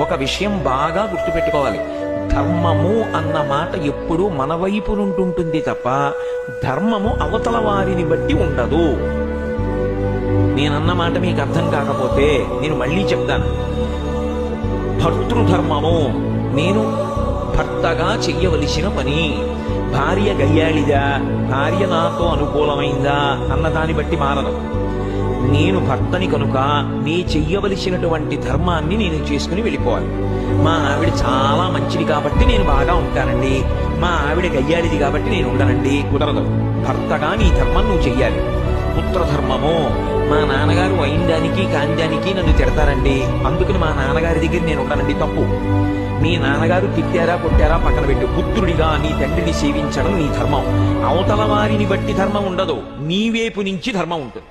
ఒక విషయం బాగా గుర్తుపెట్టుకోవాలి. ధర్మము అన్న మాట ఎప్పుడూ మన వైపు నుంటుంటుంది తప్ప ధర్మము అవతల వారిని బట్టి ఉండదు. నేనన్న మాట మీకు అర్థం కాకపోతే నేను మళ్ళీ చెప్తాను. భర్తృధర్మము, నేను భర్తగా చెయ్యవలసిన పని. భార్య గయ్యాళిదా, భార్య నాతో అనుకూలమైందా అన్న దాన్ని బట్టి మారదు. నేను భర్తని కనుక నీ చెయ్యవలసినటువంటి ధర్మాన్ని నేను చేసుకుని వెళ్ళిపోవాలి. మా ఆవిడ చాలా మంచిది కాబట్టి నేను బాగా ఉంటానండి, మా ఆవిడ గయ్యాలిది కాబట్టి నేను ఉండనండి, కుదరదు. భర్తగా నీ ధర్మం నువ్వు చెయ్యాలి. పుత్రధర్మము, మా నాన్నగారు వైందానికి కాందానికి నన్ను తిడతారండి, అందుకని మా నాన్నగారి దగ్గర నేను ఉండనండి, తప్పు. మీ నాన్నగారు తిట్టారా కొట్టారా పక్కన పెట్టు. పుత్రుడిగా నీ తండ్రిని సేవించడం నీ ధర్మం. అవతల వారిని బట్టి ధర్మం ఉండదు, నీ వైపు నుంచి ధర్మం ఉంటుంది.